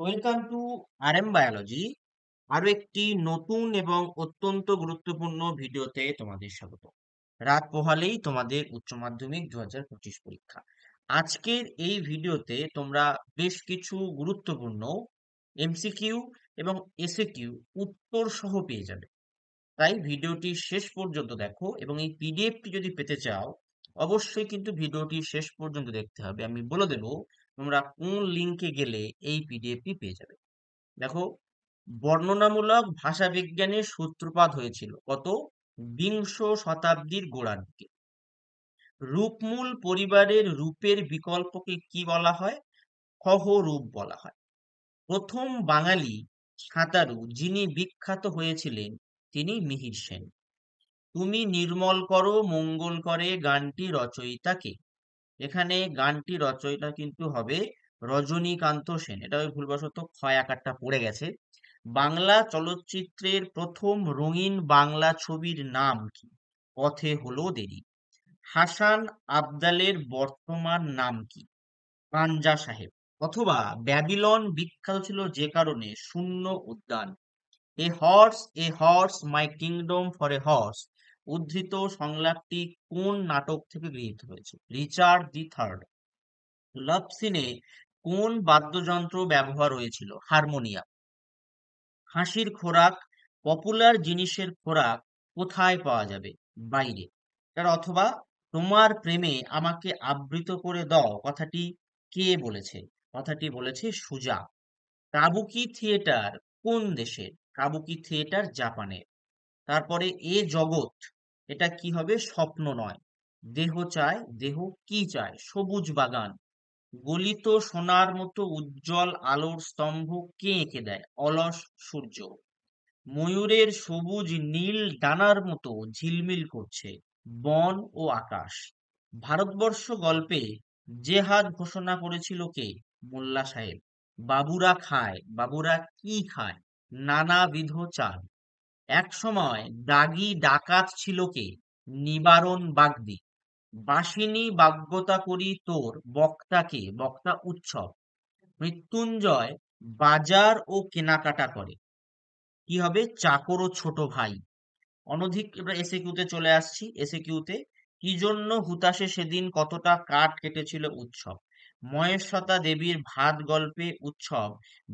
Welcome to RM biology. আরো একটি নতুন এবং অত্যন্ত গুরুত্বপূর্ণ ভিডিওতে তোমাদের স্বাগত। রাত পোহালেই তোমাদের উচ্চ মাধ্যমিক 2025 পরীক্ষা। আজকের এই ভিডিওতে তোমরা বেশ কিছু গুরুত্বপূর্ণ এমসিকিউ এবং এসএকিউ উত্তর সহ পেয়ে যাবে। তাই ভিডিওটি শেষ পর্যন্ত দেখো, এবং এই পিডিএফটি যদি পেতে চাও অবশ্যই কিন্তু ভিডিওটি শেষ পর্যন্ত দেখতে হবে। আমি বলে দেবো তোমরা কোন লিঙ্কে গেলে এই পিডিএফটি পেয়ে যাবে। দেখো, বর্ণনামূলক ভাষাবিজ্ঞানের সূত্রপাত হয়েছিল কত? বিংশ শতাব্দীর গোড়ার দিকে। রূপমূল পরিবারের রূপের বিকল্পকে কি বলা হয়? সহরূপ বলা হয়। প্রথম বাঙালি সাঁতারু যিনি বিখ্যাত হয়েছিলেন তিনি মিহির সেন। তুমি নির্মল করো মঙ্গল করে গানটি রচয়িতা কে? এখানে গানটি রচয়িতা কিন্তু হবে রজনীকান্ত সেন। এটা ওই ভুলবশত ক্ষয় আকারটা পড়ে গেছে। বাংলা চলচ্চিত্রের প্রথম রঙিন বাংলা ছবির নাম কি? পথে হলো দেরি। হাসান আবদালের বর্তমান নাম কি? পাঞ্জা সাহেব। অথবা ব্যাবিলন বিখ্যাত ছিল যে কারণে শূন্য উদ্যান। এ horse my kingdom for a horse উদ্ধৃত সংলাপটি কোন নাটক থেকে গৃহীত হয়েছে? Richard the third. লাভ সিনে কোন বাদ্যযন্ত্র ব্যবহার হয়েছিল? হারমোনিয়াম। হাসির খোরাক, পপুলার জিনিসের খোরাক কোথায় পাওয়া যাবে? বাইরে। তার অথবা তোমার প্রেমে আমাকে আবৃত করে দাও কথাটি কে বলেছে? কথাটি বলেছে সুজা। কাবুকি থিয়েটার কোন দেশের? কাবুকি থিয়েটার জাপানের। তারপরে এ জগৎ, এটা কি হবে? স্বপ্ন নয়। দেহ চায়, দেহ কি চায়? সবুজ বাগান। গলিত সোনার মতো উজ্জ্বল আলোর স্তম্ভ কে এঁকে দেয়? অলস সূর্য। ময়ূরের সবুজ নীল ডানার মতো ঝিলমিল করছে বন ও আকাশ। ভারতবর্ষ গল্পে জেহাদ ঘোষণা করেছিল কে? মোল্লা সাহেব। বাবুরা খায়, বাবুরা কি খায়? নানাবিধ চাল। এক সময় দাগি ডাকাত ছিল কে? নিবারণ বাগদি। বাসিনী বাগ্যতা করি তোর বক্তা কে? বক্তা উৎসব। মৃত্যুঞ্জয় বাজার ও কেনাকাটা করে, কি হবে? চাকর ও ছোট ভাই। অনধিক এবার এসে কিউতে চলে আসছি। এসে কিউতে কি জন্য হুতাশে সেদিন কতটা কাঠ কেটেছিল? উৎসব। মহেশ্বতা দেবীর ভাত গল্পে উৎসব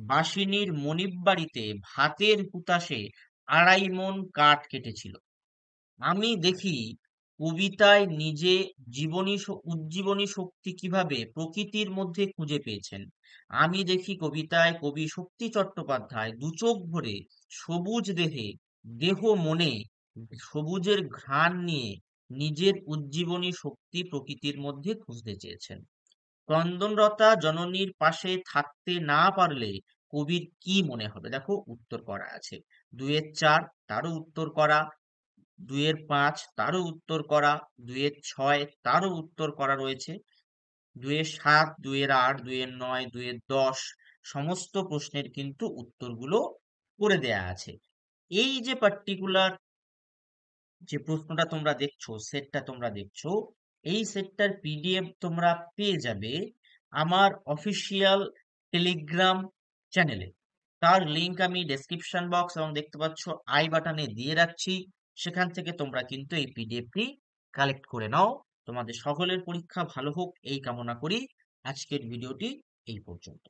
বাসিনীর মনিব বাড়িতে ভাতের হুতাশে 2.5 মণ কাঠ কেটেছিল। আমি দেখি কবিতায় নিজে উজ্জীবনী শক্তি কিভাবে প্রকৃতির মধ্যে খুঁজে পেয়েছেন। আমি দেখি কবিতায় কবি শক্তি চট্টোপাধ্যায় দু চোখ ভরে সবুজ দেহে দেহ মনে সবুজের ঘ্রাণ নিয়ে নিজের উজ্জীবনী শক্তি প্রকৃতির মধ্যে খুঁজতে চেয়েছেন। ক্রন্দনরতা জননীর পাশে থাকতে না পারলে কবির কি মনে হবে? দেখো উত্তর করা আছে। 2-4 তারও উত্তর করা, 2-5 তারও উত্তর করা, 2-6 তারও উত্তর করা রয়েছে, 2-7, 2-8, 2-9, 2-10 সমস্ত প্রশ্নের কিন্তু উত্তরগুলো করে দেয়া আছে। এই যে পার্টিকুলার যে প্রশ্নটা তোমরা দেখছো, সেটটা তোমরা দেখছো, এই সেটটার পিডিএফ তোমরা পেয়ে যাবে আমার অফিসিয়াল টেলিগ্রাম চ্যানেলে। তার লিংক আমি ডেসক্রিপশন বক্স এবং দেখতে পাচ্ছ আই বাটনে দিয়ে রাখছি। সেখান থেকে তোমরা কিন্তু এই পিডিএফটি কালেক্ট করে নাও। তোমাদের সকলের পরীক্ষা ভালো হোক এই কামনা করি। আজকের ভিডিওটি এই পর্যন্ত।